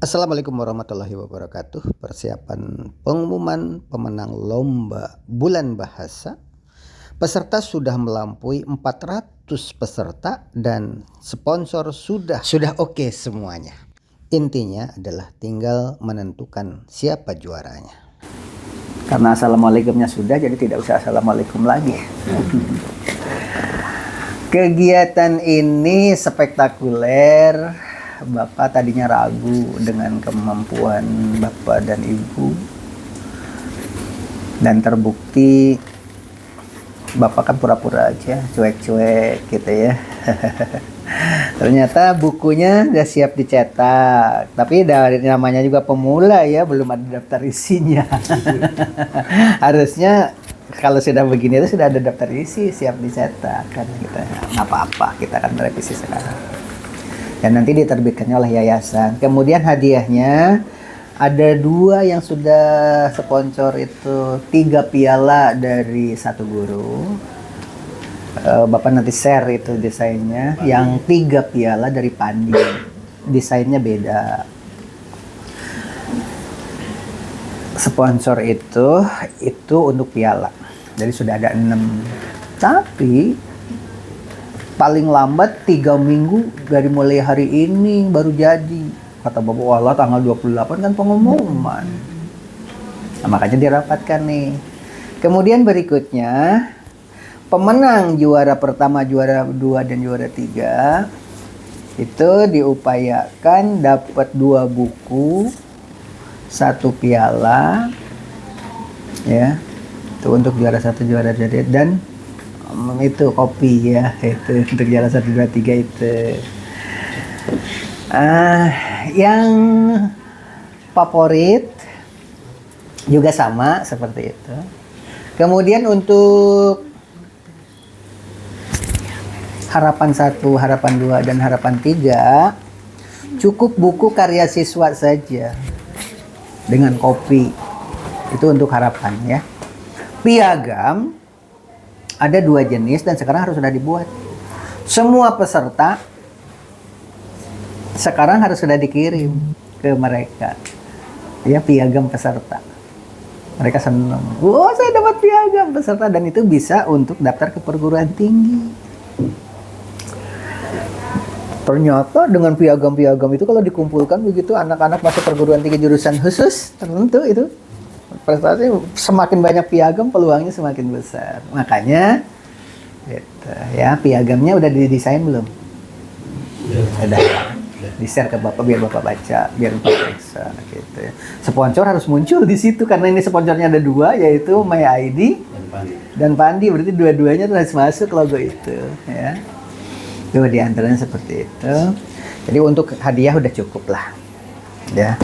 Assalamualaikum warahmatullahi wabarakatuh. Persiapan pengumuman pemenang lomba bulan bahasa. Peserta sudah melampaui 400 peserta dan sponsor sudah oke semuanya. Intinya adalah tinggal menentukan siapa juaranya. Karena assalamualaikumnya sudah, jadi tidak usah assalamualaikum lagi. Kegiatan ini spektakuler. Bapak tadinya ragu dengan kemampuan Bapak dan Ibu, dan terbukti Bapak kan pura-pura aja, cuek-cuek gitu ya. Ternyata bukunya udah siap dicetak, tapi dari namanya juga pemula ya, belum ada daftar isinya. Harusnya kalau sudah begini itu sudah ada daftar isi siap dicetak kan, kita nggak apa-apa, kita akan merevisi sekarang. Dan nanti diterbitkannya oleh yayasan. Kemudian hadiahnya ada 2 yang sudah sponsor, itu 3 piala dari satu guru. Bapak nanti share itu desainnya. Yang 3 piala dari Pandi, desainnya beda. Sponsor itu untuk piala, jadi sudah ada 6. Tapi paling lambat 3 minggu dari mulai hari ini baru jadi. Kata Bapak, walah tanggal 28 kan pengumuman. Nah, makanya dirapatkan nih. Kemudian berikutnya, pemenang juara pertama, juara 2, dan juara 3 itu diupayakan dapat 2 buku, 1 piala, ya. Itu untuk juara 1, juara 2, dan itu kopi ya, itu untuk juara 1, 2, 3 itu. Yang favorit juga sama seperti itu. Kemudian untuk harapan 1, harapan 2, dan harapan 3 cukup buku karya siswa saja dengan kopi. Itu untuk harapan ya. Piagam ada 2 jenis dan sekarang harus sudah dibuat. Semua peserta sekarang harus sudah dikirim ke mereka. Ya, piagam peserta. Mereka senang. Wah, saya dapat piagam peserta, dan itu bisa untuk daftar ke perguruan tinggi. Ternyata dengan piagam-piagam itu kalau dikumpulkan begitu, anak-anak masuk perguruan tinggi jurusan khusus tertentu itu prestasi, semakin banyak piagam peluangnya semakin besar. Makanya gitu, ya, piagamnya udah didesain belum? Udah. Di-share ke Bapak biar Bapak baca, biar Bapak periksa gitu ya. Sponsor harus muncul di situ karena ini sponsornya ada 2, yaitu My ID dan Pandi. Berarti dua-duanya harus masuk logo itu ya. Itu diantaranya seperti itu. Jadi untuk hadiah udah cukup lah ya.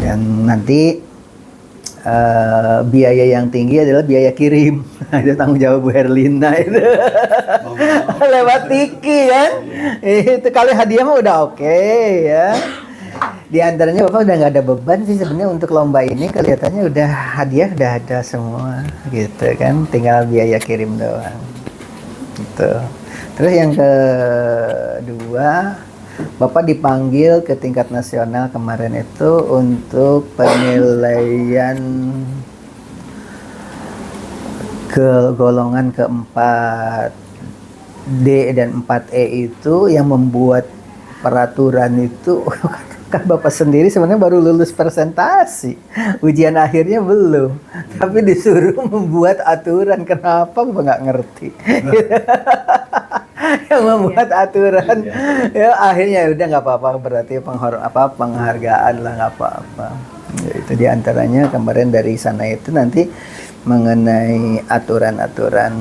Dan nanti biaya yang tinggi adalah biaya kirim. Itu tanggung jawab Bu Herlina itu. Lewat Tiki kan. Itu kali hadiah mah udah oke ya. Di antaranya Bapak udah nggak ada beban sih sebenarnya untuk lomba ini, kelihatannya udah hadiah udah ada semua gitu kan, tinggal biaya kirim doang. Gitu. Terus yang kedua, Bapak dipanggil ke tingkat nasional kemarin itu untuk penilaian ke golongan keempat D dan 4E itu, yang membuat peraturan itu kan Bapak sendiri sebenarnya baru lulus presentasi, ujian akhirnya belum, tapi disuruh membuat aturan. Kenapa Bapak nggak ngerti? Yang membuat aturan ya, akhirnya udah nggak apa-apa, berarti penghargaan lah, nggak apa-apa ya. Itu diantaranya kemarin dari sana itu nanti mengenai aturan-aturan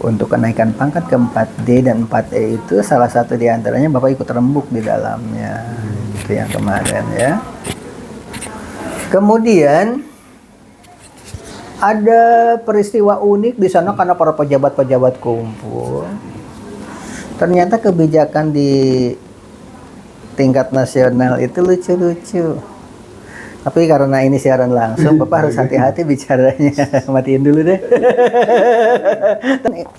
untuk kenaikan pangkat ke 4D dan 4E itu, salah satu diantaranya Bapak ikut rembuk di dalamnya. Itu yang kemarin ya. Kemudian ada peristiwa unik di sana karena para pejabat-pejabat kumpul. Ternyata kebijakan di tingkat nasional itu lucu-lucu. Tapi karena ini siaran langsung, Bapak harus hati-hati bicaranya. Matiin dulu deh.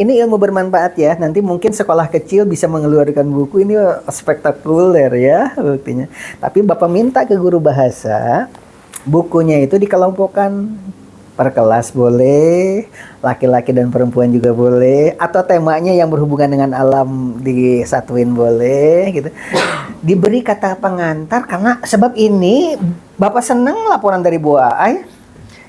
Ini ilmu bermanfaat ya. Nanti mungkin sekolah kecil bisa mengeluarkan buku ini spektakuler ya buktinya. Tapi Bapak minta ke guru bahasa, bukunya itu dikelompokkan per kelas boleh, laki-laki dan perempuan juga boleh, atau temanya yang berhubungan dengan alam disatuin boleh gitu. Diberi kata pengantar karena sebab ini Bapak seneng laporan dari Bu Ai.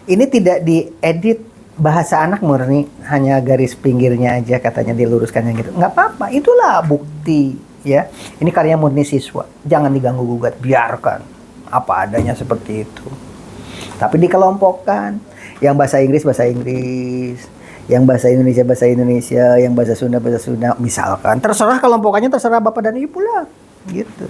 Ini tidak diedit bahasa anak murni, hanya garis pinggirnya aja katanya diluruskannya gitu. Nggak apa-apa, itulah bukti ya. Ini karya murni siswa, jangan diganggu gugat, biarkan apa adanya seperti itu. Tapi dikelompokkan. Yang bahasa Inggris, yang bahasa Indonesia, yang bahasa Sunda misalkan. Terserah kelompokannya, terserah Bapak dan Ibu lah, gitu.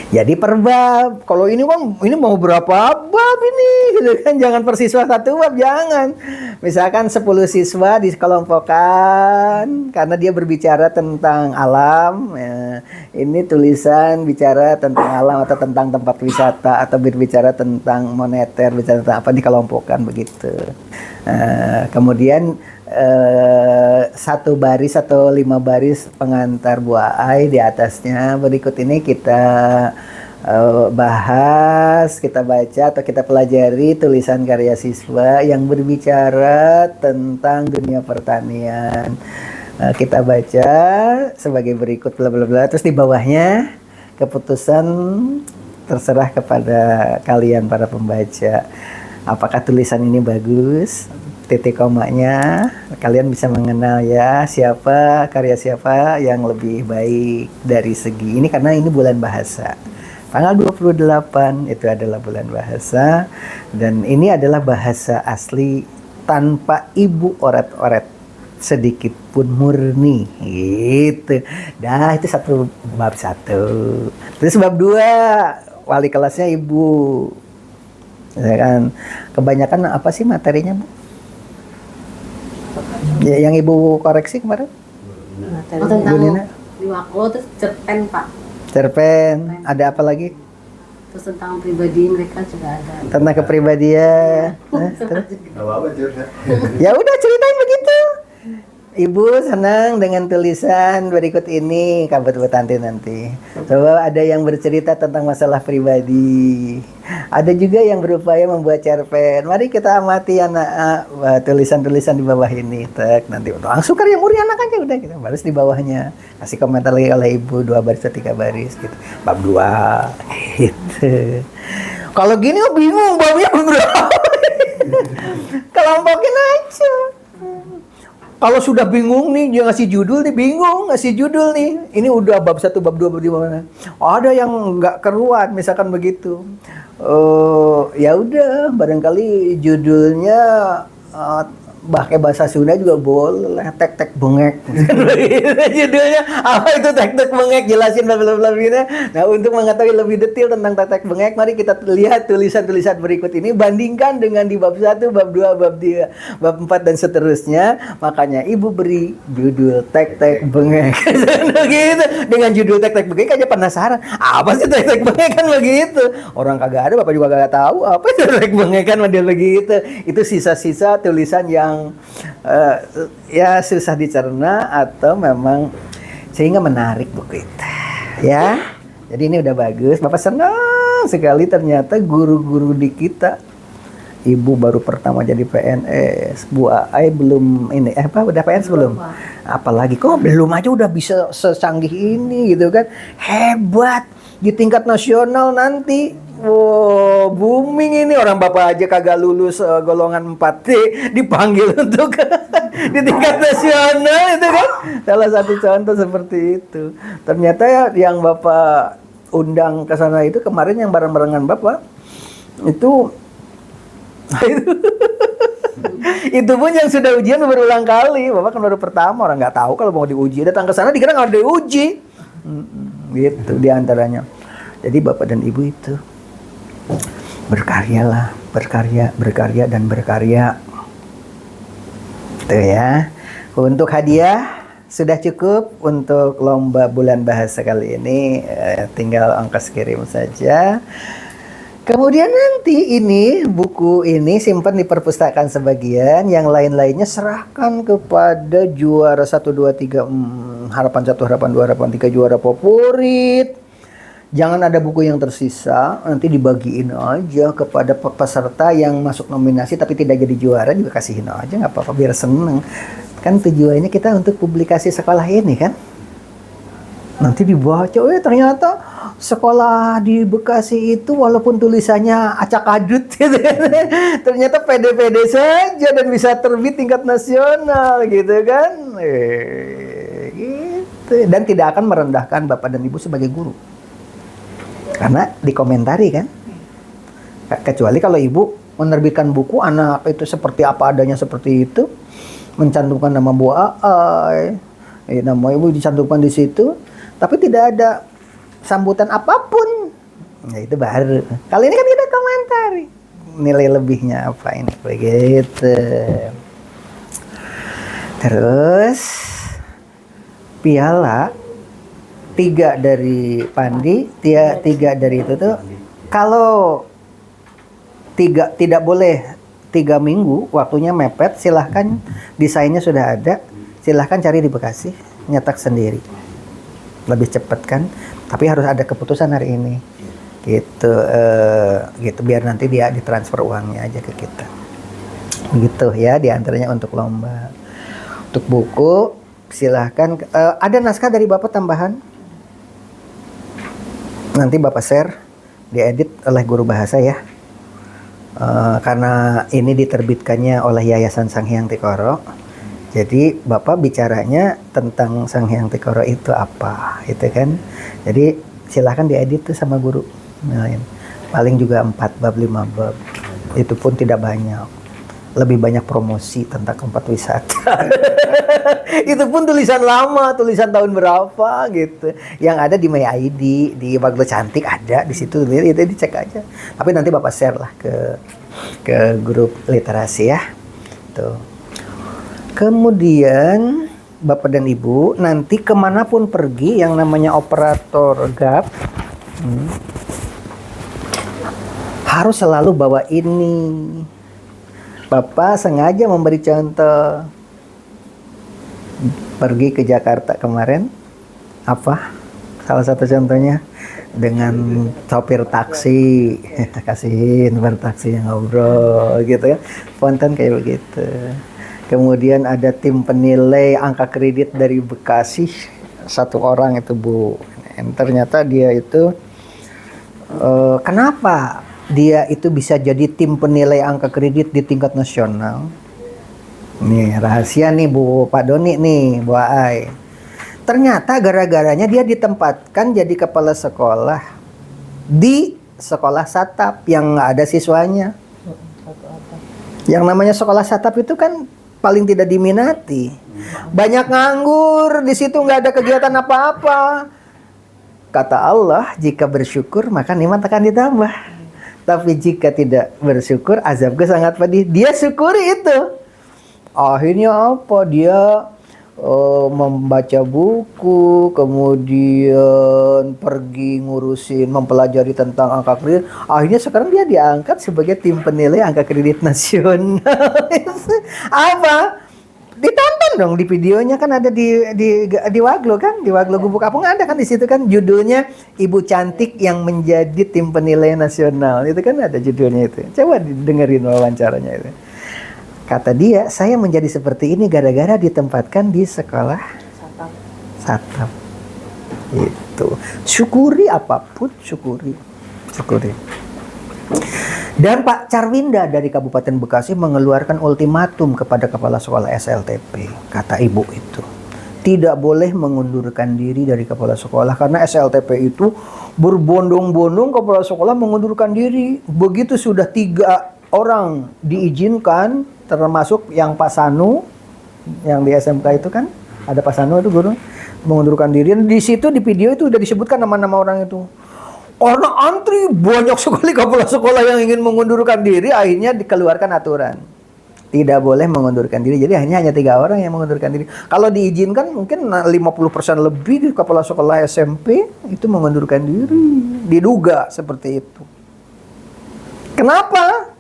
Jadi per bab. Kalau ini kan ini mau berapa bab ini, gitu kan? Jangan per siswa satu bab, jangan. Misalkan 10 siswa dikelompokkan karena dia berbicara tentang alam. Ya, ini tulisan bicara tentang alam atau tentang tempat wisata atau berbicara tentang moneter, bicara tentang apa, dikelompokkan begitu. Kemudian 1 baris atau 5 baris pengantar Bu Ai di atasnya. Berikut ini kita bahas, kita baca atau kita pelajari tulisan karya siswa yang berbicara tentang dunia pertanian. Kita baca sebagai berikut bla bla bla. Terus di bawahnya keputusan terserah kepada kalian para pembaca. Apakah tulisan ini bagus? Titik komanya kalian bisa mengenal ya karya siapa yang lebih baik dari segi ini, karena ini bulan bahasa. Tanggal 28 itu adalah bulan bahasa, dan ini adalah bahasa asli tanpa ibu oret-oret sedikit pun, murni gitu. Dah, itu bab 1. Terus bab 2 wali kelasnya ibu. Ya kan, kebanyakan apa sih materinya, Bu? Ya, yang Ibu koreksi kemarin? Tentang Liwako, terus cerpen, Pak. Cerpen. Ada apa lagi? Terus tentang pribadi mereka juga ada. Tentang kepribadian. Ya udah, ceritain begitu. Ibu senang dengan tulisan berikut ini, kabar buat nanti. Coba ada yang bercerita tentang masalah pribadi. Ada juga yang berupaya membuat cerpen. Mari kita amati anak tulisan-tulisan di bawah ini. Nanti langsung karya murni anak aja udah kita baris di bawahnya. Kasih komentar lagi oleh Ibu 2 baris atau 3 baris gitu. Bab 2 gitu. Kalau gini bingung babnya berapa. Kelompokin aja. Kalau sudah bingung nih, dia ngasih judul nih, bingung ngasih judul nih. Ini udah bab 1, bab 2, bab 3 mana? Ada yang nggak keruan, misalkan begitu. Ya udah, barangkali judulnya pakai bahasa Sunda juga boleh, tek-tek bengek. Judulnya apa itu tek-tek bengek, jelasin bla bla bla gitu. Nah, untuk mengetahui lebih detail tentang tek-tek bengek, mari kita lihat tulisan-tulisan berikut ini, bandingkan dengan di bab 1, bab 2, bab 3, bab 4 dan seterusnya. Makanya Ibu beri judul tek-tek bengek. Gitu. Dengan judul tek-tek bengek aja penasaran. Apa sih tek-tek bengek kan begitu? Orang kagak ada, Bapak juga kagak tahu apa itu tek-tek bengek kan model begitu. Itu sisa-sisa tulisan yang ya susah dicerna atau memang sehingga menarik buku itu ya. Jadi ini udah bagus, Bapak senang sekali. Ternyata guru-guru di kita, Ibu baru pertama jadi PNS, Bu Ai belum ini udah PNS belum? Apalagi kok belum aja udah bisa secanggih ini gitu kan. Hebat di tingkat nasional nanti. Wow, booming ini. Orang Bapak aja kagak lulus golongan 4D dipanggil untuk di tingkat nasional itu kan. Salah satu contoh seperti itu. Ternyata ya, yang Bapak undang ke sana itu kemarin yang bareng-barengan Bapak itu itu pun yang sudah ujian berulang kali. Bapak kan baru pertama, orang nggak tahu kalau mau diuji. Datang ke sana dikira nggak ada diuji. Gitu diantaranya. Jadi Bapak dan Ibu itu berkaryalah, berkarya dan berkarya. Itu ya. Untuk hadiah sudah cukup untuk lomba bulan bahasa kali ini. Tinggal ongkos kirim saja. Kemudian nanti ini buku ini simpan di perpustakaan sebagian, yang lain-lainnya serahkan kepada juara 1 2 3 harapan 1, harapan 2, harapan 3 juara favorit. Jangan ada buku yang tersisa, nanti dibagiin aja kepada peserta yang masuk nominasi tapi tidak jadi juara, juga kasihin aja, nggak apa-apa, biar seneng. Kan tujuannya kita untuk publikasi sekolah ini kan. Nanti dibaca, ternyata sekolah di Bekasi itu walaupun tulisannya acak-adut gitu, ternyata pede-pede saja dan bisa terbit tingkat nasional gitu kan. Gitu. Dan tidak akan merendahkan Bapak dan Ibu sebagai guru. Karena dikomentari kan. Kecuali kalau Ibu menerbitkan buku anak itu seperti apa adanya seperti itu, mencantumkan nama Bu Aai, nama Ibu dicantumkan di situ, tapi tidak ada sambutan apapun, ya itu baru. Kali ini kan kita komentari nilai lebihnya apa ini, begitu. Terus piala 3 dari Pandi, 3 dari itu tuh, kalau tidak boleh 3 minggu, waktunya mepet, silahkan, desainnya sudah ada, silahkan cari di Bekasi, nyetak sendiri. Lebih cepat kan, tapi harus ada keputusan hari ini gitu, gitu biar nanti dia ditransfer uangnya aja ke kita gitu ya. Diantaranya untuk lomba. Untuk buku silahkan, ada naskah dari Bapak tambahan, nanti Bapak share, diedit oleh guru bahasa ya, karena ini diterbitkannya oleh Yayasan Sanghyang Tikoro. Jadi Bapak bicaranya tentang Sanghyang Tikoro itu apa, itu kan. Jadi silahkan diedit tuh sama guru. Paling juga 4 bab, 5 bab. Itu pun tidak banyak. Lebih banyak promosi tentang tempat wisata. Itu pun tulisan lama, tulisan tahun berapa gitu. Yang ada di MyID, di Waglo Cantik ada di situ, itu dicek aja. Tapi nanti Bapak share lah ke grup literasi ya. Tuh. Kemudian Bapak dan Ibu nanti kemanapun pergi yang namanya operator GAP harus selalu bawa ini. Bapak sengaja memberi contoh. Pergi ke Jakarta kemarin, apa? Salah satu contohnya dengan sopir taksi, kasihin bertaksi yang ngobrol gitu ya. Spontan kayak begitu. Kemudian ada tim penilai angka kredit dari Bekasi, 1 orang itu Bu. Dan ternyata dia itu, kenapa dia itu bisa jadi tim penilai angka kredit di tingkat nasional? Nih rahasia nih Bu Pak Doni nih, Bu Ai. Ternyata gara-garanya dia ditempatkan jadi kepala sekolah di sekolah Satap yang nggak ada siswanya. Yang namanya sekolah Satap itu kan paling tidak diminati, banyak nganggur di situ, nggak ada kegiatan apa-apa. Kata Allah, jika bersyukur maka nikmat akan ditambah, tapi jika tidak bersyukur azabku sangat pedih. Dia syukuri itu, akhirnya apa, dia membaca buku, kemudian pergi ngurusin, mempelajari tentang angka kredit. Akhirnya sekarang dia diangkat sebagai tim penilai angka kredit nasional. Apa? Ditonton dong di videonya kan, ada di Waglo kan, di Waglo Gubuk Apung ada kan, di situ kan judulnya Ibu Cantik yang menjadi tim penilai nasional. Itu kan ada judulnya itu. Coba dengerin wawancaranya itu. Kata dia, saya menjadi seperti ini gara-gara ditempatkan di sekolah Satap. Itu. Syukuri apapun, syukuri. Dan Pak Carwinda dari Kabupaten Bekasi mengeluarkan ultimatum kepada kepala sekolah SLTP. Kata ibu itu, tidak boleh mengundurkan diri dari kepala sekolah, karena SLTP itu berbondong-bondong kepala sekolah mengundurkan diri. Begitu sudah 3 orang diizinkan, termasuk yang Pak Sanu yang di SMK itu kan, ada Pak Sanu itu guru mengundurkan diri. Di situ di video itu udah disebutkan nama-nama orang itu. Karena antri banyak sekali kepala sekolah yang ingin mengundurkan diri, akhirnya dikeluarkan aturan tidak boleh mengundurkan diri. Jadi hanya 3 orang yang mengundurkan diri. Kalau diizinkan mungkin 50% lebih kepala sekolah SMP itu mengundurkan diri. Diduga seperti itu. Kenapa?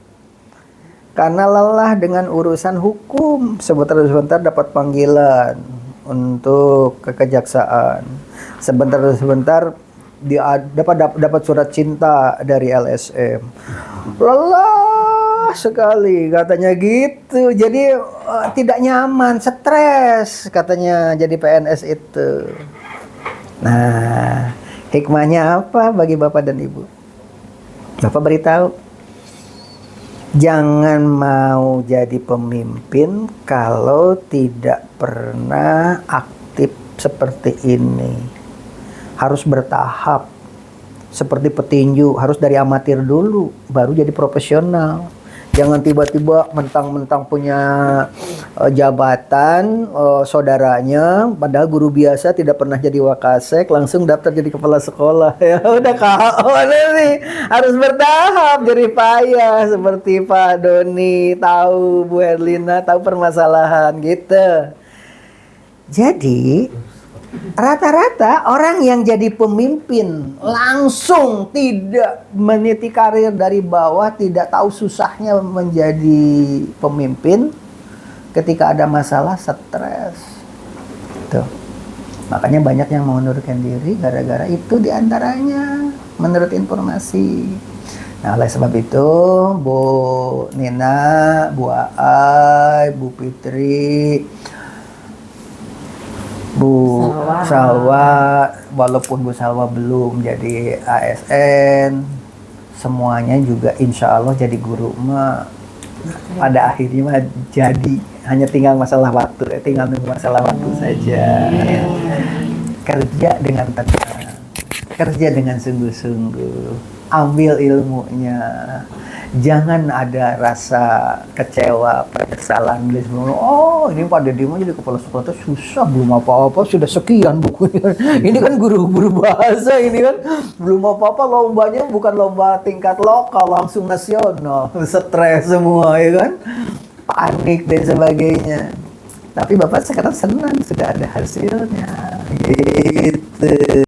Karena lelah dengan urusan hukum. Sebentar-sebentar dapat panggilan untuk ke kejaksaan. Sebentar-sebentar dia dapat surat cinta dari LSM. Lelah sekali katanya gitu. Jadi tidak nyaman, stres katanya jadi PNS itu. Nah, hikmahnya apa bagi Bapak dan Ibu? Bapak beritahu, jangan mau jadi pemimpin kalau tidak pernah aktif seperti ini. Harus bertahap. Seperti petinju, harus dari amatir dulu, baru jadi profesional. Jangan tiba-tiba mentang-mentang punya jabatan saudaranya, padahal guru biasa tidak pernah jadi wakasek, langsung daftar jadi kepala sekolah. Ya udah KO nih. Harus bertahap, jadi payah seperti Pak Doni tahu, Bu Herlina tahu permasalahan gitu. Jadi rata-rata orang yang jadi pemimpin langsung tidak meniti karir dari bawah, tidak tahu susahnya menjadi pemimpin, ketika ada masalah stres. Tuh. Makanya banyak yang mengundurkan diri gara-gara itu diantaranya menurut informasi. Nah, oleh sebab itu Bu Nina, Bu Aai, Bu Fitri, Bu Salwa, walaupun Bu Salwa belum jadi ASN, semuanya juga insya Allah jadi guru mah pada akhirnya mah jadi, hanya tinggal masalah waktu, tinggal nunggu masalah waktu saja. Kerja dengan tenang, kerja dengan sungguh-sungguh, ambil ilmunya. Jangan ada rasa kecewa, penyesalan. Oh, ini Pak Deddy mah jadi kepala sekolah itu susah, belum apa-apa sudah sekian bukunya. Ini kan guru bahasa, ini kan belum apa-apa, lombanya bukan lomba tingkat lokal, langsung nasional. Stres semua, ya kan? Panik dan sebagainya. Tapi Bapak sekarang senang sudah ada hasilnya. Gitu.